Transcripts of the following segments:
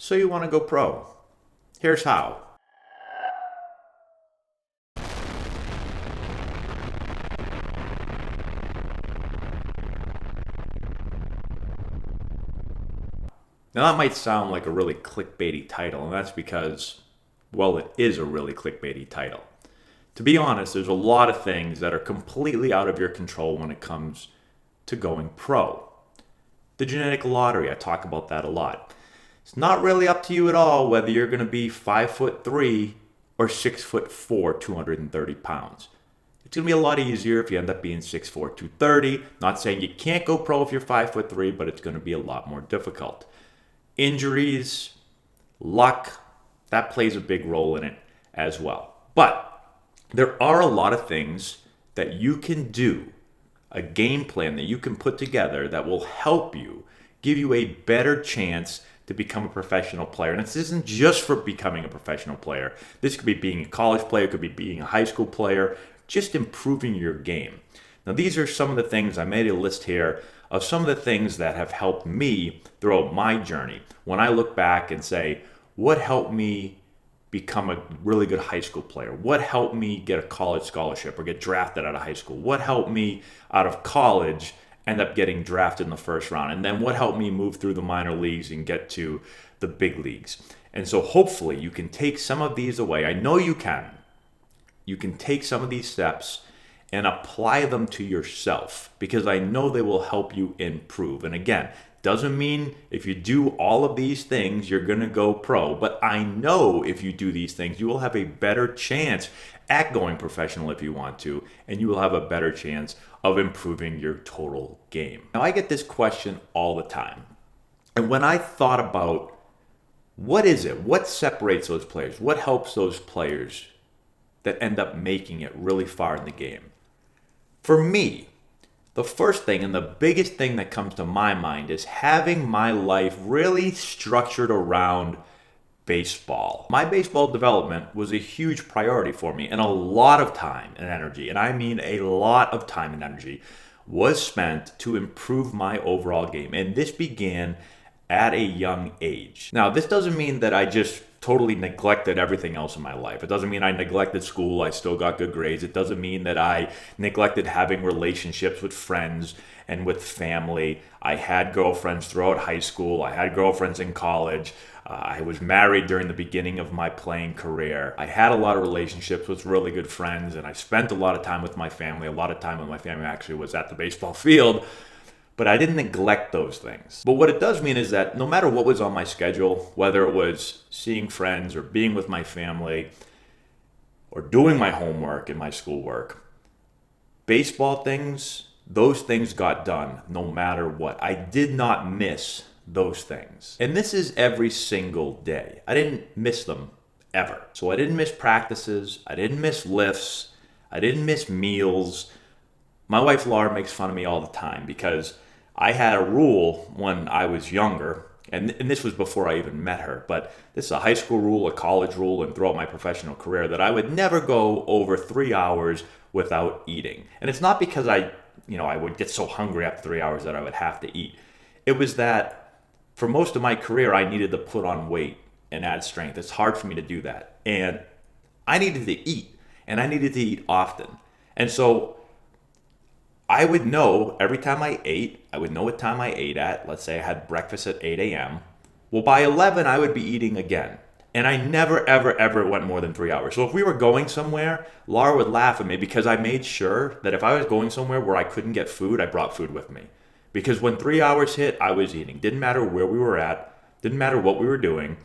So you want to go pro. Here's how. Now that might sound like a really clickbaity title, and that's because, well, it is a really clickbaity title. To be honest, there's a lot of things that are completely out of your control when it comes to going pro. The genetic lottery, I talk about that a lot. It's not really up to you at all whether you're going to be 5'3" or 6'4", 230 pounds. It's going to be a lot easier if you end up being 6'4", 230. Not saying you can't go pro if you're 5'3", but it's going to be a lot more difficult. Injuries, luck, that plays a big role in it as well. But there are a lot of things that you can do, a game plan that you can put together that will help you, give you a better chance to become a professional player. And this isn't just for becoming a professional player. This could be being a college player, it could be being a high school player, just improving your game. Now, these are some of the things, I made a list here of some of the things that have helped me throughout my journey. When I look back and say, what helped me become a really good high school player? What helped me get a college scholarship or get drafted out of high school? What helped me out of college end up getting drafted in the first round? And then what helped me move through the minor leagues and get to the big leagues? And so hopefully you can take some of these away. I know you can. You can take some of these steps and apply them to yourself, because I know they will help you improve. And again, doesn't mean if you do all of these things, you're going to go pro. But I know if you do these things, you will have a better chance at going professional if you want to, and you will have a better chance of improving your total game. Now, I get this question all the time. And when I thought about what is it, what separates those players, what helps those players that end up making it really far in the game? For me, the first thing and the biggest thing that comes to my mind is having my life really structured around baseball. My baseball development was a huge priority for me, and a lot of time and energy, and I mean a lot of time and energy, was spent to improve my overall game. And this began at a young age. Now, this doesn't mean that I just totally neglected everything else in my life. It doesn't mean I neglected school. I still got good grades. It doesn't mean that I neglected having relationships with friends and with family. I had girlfriends throughout high school. I had girlfriends in college. I was married during the beginning of my playing career. I had a lot of relationships with really good friends, and I spent a lot of time with my family. A lot of time with my family actually was at the baseball field. But I didn't neglect those things. But what it does mean is that no matter what was on my schedule, whether it was seeing friends or being with my family or doing my homework and my schoolwork, baseball things, those things got done no matter what. I did not miss those things. And this is every single day. I didn't miss them ever. So I didn't miss practices. I didn't miss lifts. I didn't miss meals. My wife Laura makes fun of me all the time because I had a rule when I was younger, and this was before I even met her, but this is a high school rule, a college rule, and throughout my professional career, that I would never go over 3 hours without eating. And it's not because I would get so hungry after 3 hours that I would have to eat. It was that for most of my career, I needed to put on weight and add strength. It's hard for me to do that. And I needed to eat, and I needed to eat often. And so I would know every time I ate, I would know what time I ate at. Let's say I had breakfast at 8 a.m. Well, by 11, I would be eating again. And I never, ever, ever went more than 3 hours. So if we were going somewhere, Laura would laugh at me because I made sure that if I was going somewhere where I couldn't get food, I brought food with me. Because when 3 hours hit, I was eating. Didn't matter where we were at, didn't matter what we were doing,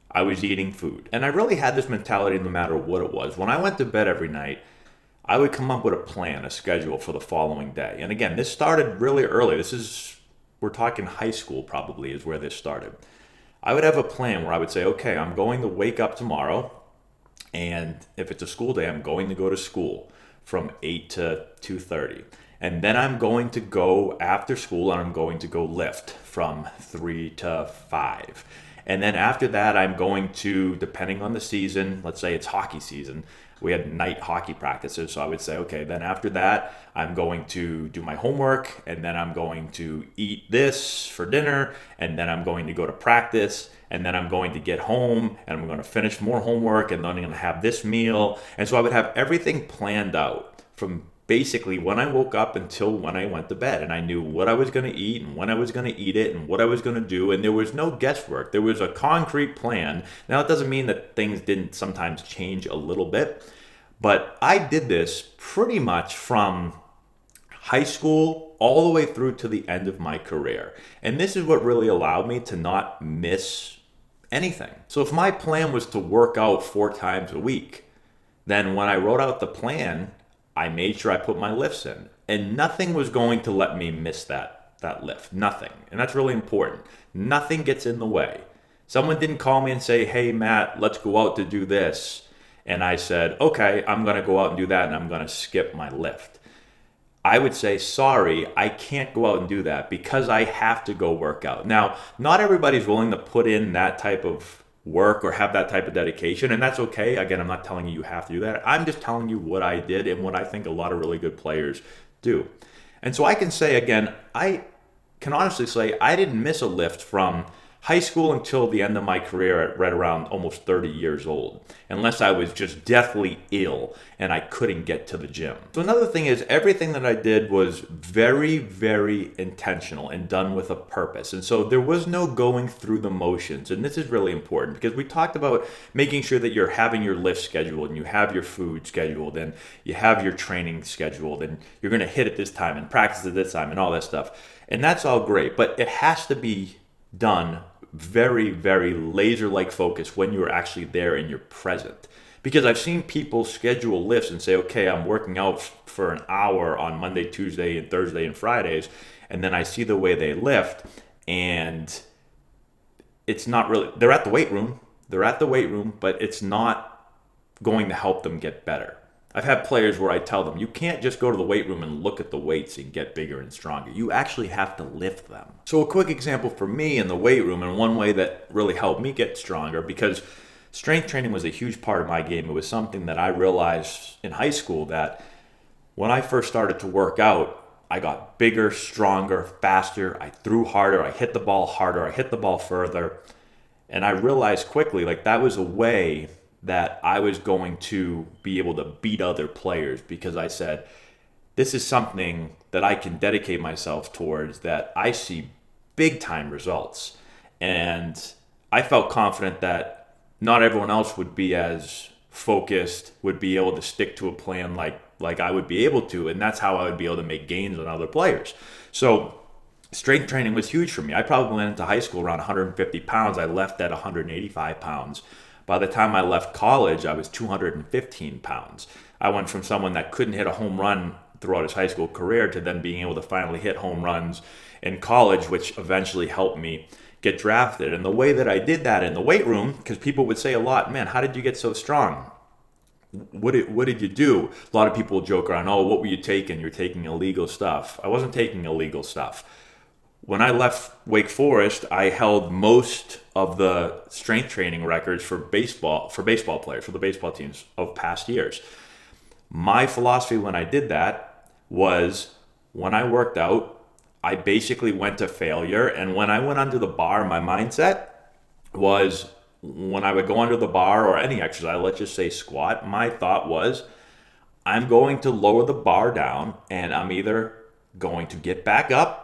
I was eating food. And I really had this mentality no matter what it was. When I went to bed every night, I would come up with a plan, a schedule for the following day. And again, this started really early. We're talking high school probably is where this started. I would have a plan where I would say, okay, I'm going to wake up tomorrow, and if it's a school day, I'm going to go to school from 8 to 2:30. And then I'm going to go after school, and I'm going to go lift from 3 to 5. And then after that, I'm going to, depending on the season, let's say it's hockey season, we had night hockey practices. So I would say, okay, then after that, I'm going to do my homework, and then I'm going to eat this for dinner, and then I'm going to go to practice, and then I'm going to get home, and I'm going to finish more homework, and then I'm going to have this meal. And so I would have everything planned out from basically when I woke up until when I went to bed. And I knew what I was going to eat and when I was going to eat it and what I was going to do. And there was no guesswork. There was a concrete plan. Now, it doesn't mean that things didn't sometimes change a little bit, but I did this pretty much from high school all the way through to the end of my career. And this is what really allowed me to not miss anything. So if my plan was to work out 4 times a week, then when I wrote out the plan, I made sure I put my lifts in, and nothing was going to let me miss that lift. Nothing. And that's really important. Nothing gets in the way. Someone didn't call me and say, hey, Matt, let's go out to do this. And I said, okay, I'm going to go out and do that, and I'm going to skip my lift. I would say, sorry, I can't go out and do that because I have to go work out. Now, not everybody's willing to put in that type of work or have that type of dedication, and that's okay. Again, I'm not telling you you have to do that. I'm just telling you what I did and what I think a lot of really good players do. And so I can say, again, I can honestly say I didn't miss a lift from high school until the end of my career at right around almost 30 years old, unless I was just deathly ill and I couldn't get to the gym. So another thing is everything that I did was very, very intentional and done with a purpose. And so there was no going through the motions. And this is really important because we talked about making sure that you're having your lift scheduled and you have your food scheduled and you have your training scheduled and you're going to hit it this time and practice at this time and all that stuff. And that's all great, but it has to be done very, very laser-like focus when you're actually there and you're present. Because I've seen people schedule lifts and say, okay, I'm working out for an hour on Monday, Tuesday, and Thursday and Fridays, and then I see the way they lift, and it's not really, they're at the weight room, but it's not going to help them get better. I've had players where I tell them, you can't just go to the weight room and look at the weights and get bigger and stronger. You actually have to lift them. So a quick example for me in the weight room, and one way that really helped me get stronger, because strength training was a huge part of my game. It was something that I realized in high school that when I first started to work out, I got bigger, stronger, faster. I threw harder. I hit the ball harder. I hit the ball further. And I realized quickly, like, that was a way that I was going to be able to beat other players, because I said, this is something that I can dedicate myself towards, that I see big time results. And I felt confident that not everyone else would be as focused, would be able to stick to a plan like I would be able to. And that's how I would be able to make gains on other players. So strength training was huge for me. I probably went into high school around 150 pounds. I left at 185 pounds. By the time I left college, I was 215 pounds. I went from someone that couldn't hit a home run throughout his high school career to then being able to finally hit home runs in college, which eventually helped me get drafted. And the way that I did that in the weight room, because people would say a lot, man, how did you get so strong? What did you do? A lot of people joke around, oh, what were you taking? You're taking illegal stuff. I wasn't taking illegal stuff. When I left Wake Forest, I held most of the strength training records for baseball players, for the baseball teams of past years. My philosophy when I did that was, when I worked out, I basically went to failure. And when I went under the bar, my mindset was, when I would go under the bar or any exercise, let's just say squat, my thought was, I'm going to lower the bar down and I'm either going to get back up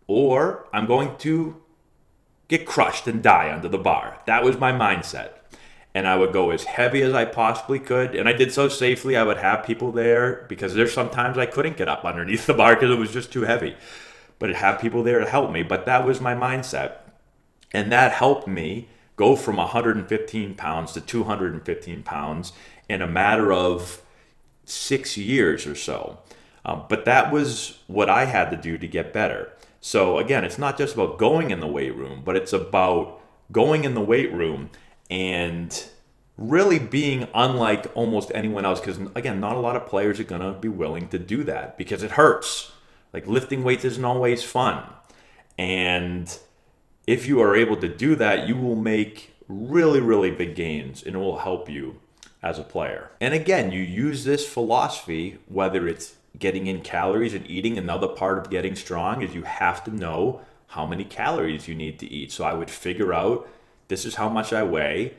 or I'm going to get crushed and die under the bar. That was my mindset. And I would go as heavy as I possibly could. And I did so safely. I would have people there, because there's sometimes I couldn't get up underneath the bar because it was just too heavy. But I'd have people there to help me. But that was my mindset. And that helped me go from 115 pounds to 215 pounds in a matter of 6 years or so. But that was what I had to do to get better. So again, it's not just about going in the weight room, but it's about going in the weight room and really being unlike almost anyone else. Because again, not a lot of players are going to be willing to do that because it hurts. Like, lifting weights isn't always fun. And if you are able to do that, you will make really, really big gains, and it will help you as a player. And again, you use this philosophy, whether it's getting in calories and eating. Another part of getting strong is you have to know how many calories you need to eat. So I would figure out, this is how much I weigh,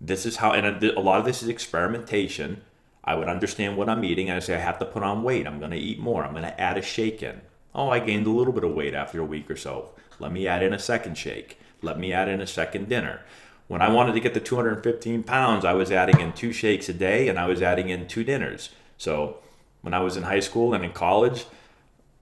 this is how, and a lot of this is experimentation. I would understand what I'm eating, and I say I have to put on weight. I'm going to eat more. I'm going to add a shake in. Oh, I gained a little bit of weight after a week or so. Let me add in a second shake. Let me add in a second dinner. When I wanted to get to 215 pounds, I was adding in 2 shakes a day, and I was adding in 2 dinners. So when I was in high school and in college,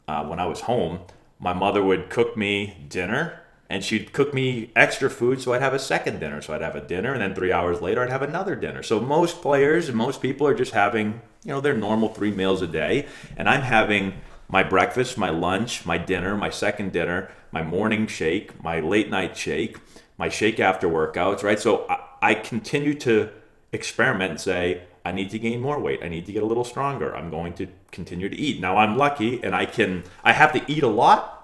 when I was home, my mother would cook me dinner, and she'd cook me extra food, so I'd have a second dinner. So I'd have a dinner, and then 3 hours later, I'd have another dinner. So most players and most people are just having, their normal 3 meals a day, and I'm having my breakfast, my lunch, my dinner, my second dinner, my morning shake, my late night shake, my shake after workouts, right? So I continue to experiment and say, I need to gain more weight. I need to get a little stronger. I'm going to continue to eat. Now I'm lucky, and I have to eat a lot,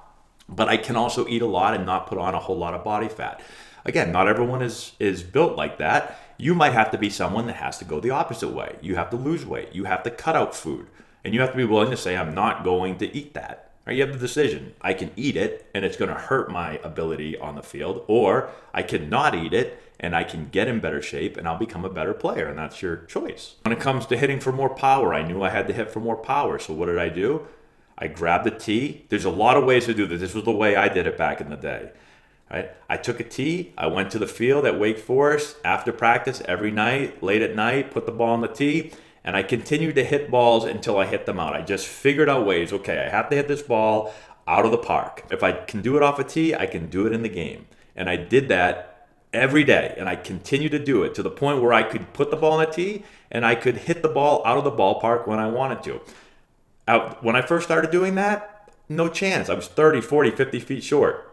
but I can also eat a lot and not put on a whole lot of body fat. Again, not everyone is built like that. You might have to be someone that has to go the opposite way. You have to lose weight. You have to cut out food. And you have to be willing to say, I'm not going to eat that. Right? You have the decision. I can eat it, and it's going to hurt my ability on the field, or I can not eat it, and I can get in better shape, and I'll become a better player, and that's your choice. When it comes to hitting for more power, I knew I had to hit for more power, so what did I do? I grabbed a tee. There's a lot of ways to do this. This was the way I did it back in the day. Right? I took a tee. I went to the field at Wake Forest after practice every night, late at night, put the ball on the tee, and I continued to hit balls until I hit them out. I just figured out ways, okay, I have to hit this ball out of the park. If I can do it off a tee, I can do it in the game. And I did that every day, and I continued to do it to the point where I could put the ball on the tee, and I could hit the ball out of the ballpark when I wanted to. When I first started doing that, no chance. I was 30, 40, 50 feet short.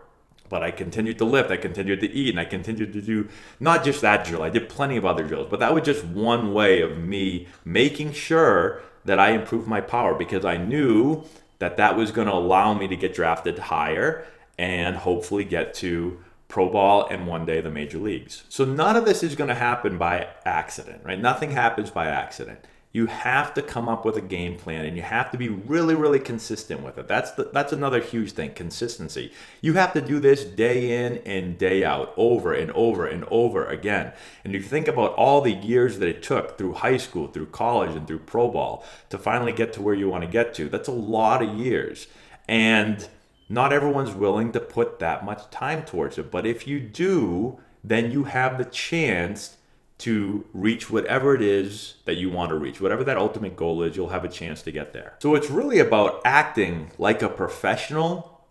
But I continued to lift, I continued to eat, and I continued to do not just that drill. I did plenty of other drills, but that was just one way of me making sure that I improved my power, because I knew that that was going to allow me to get drafted higher and hopefully get to pro ball and one day the major leagues. So none of this is going to happen by accident, right? Nothing happens by accident. You have to come up with a game plan, and you have to be really, really consistent with it. That's another huge thing, consistency. You have to do this day in and day out, over and over and over again. And you think about all the years that it took through high school, through college, and through pro ball to finally get to where you want to get to. That's a lot of years. And not everyone's willing to put that much time towards it. But if you do, then you have the chance to reach whatever it is that you want to reach. Whatever that ultimate goal is, you'll have a chance to get there. So it's really about acting like a professional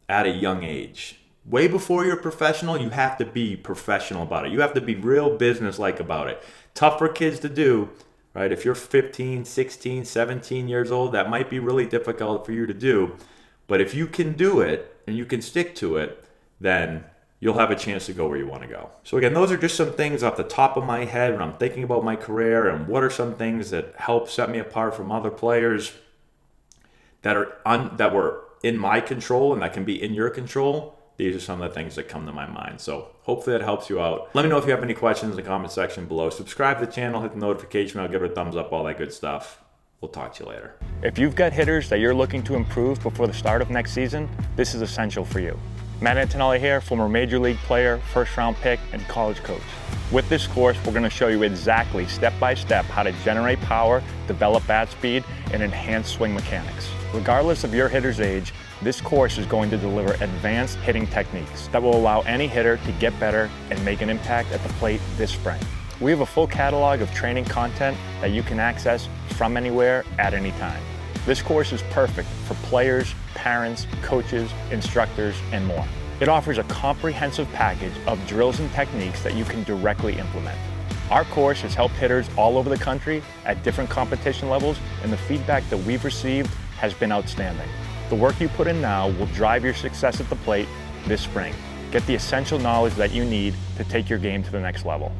at a young age. Way before you're a professional, you have to be professional about it. You have to be real business-like about it. Tough for kids to do, right? If you're 15, 16, 17 years old, that might be really difficult for you to do. But if you can do it and you can stick to it, then you'll have a chance to go where you want to go. So again, those are just some things off the top of my head when I'm thinking about my career, and what are some things that help set me apart from other players that were in my control and that can be in your control. These are some of the things that come to my mind. So hopefully that helps you out. Let me know if you have any questions in the comment section below. Subscribe to the channel, hit the notification bell, give it a thumbs up, all that good stuff. We'll talk to you later. If you've got hitters that you're looking to improve before the start of next season, this is essential for you. Matt Antonelli here, former Major League player, first-round pick, and college coach. With this course, we're going to show you exactly, step-by-step, how to generate power, develop bat speed, and enhance swing mechanics. Regardless of your hitter's age, this course is going to deliver advanced hitting techniques that will allow any hitter to get better and make an impact at the plate this spring. We have a full catalog of training content that you can access from anywhere at any time. This course is perfect for players, parents, coaches, instructors, and more. It offers a comprehensive package of drills and techniques that you can directly implement. Our course has helped hitters all over the country at different competition levels, and the feedback that we've received has been outstanding. The work you put in now will drive your success at the plate this spring. Get the essential knowledge that you need to take your game to the next level.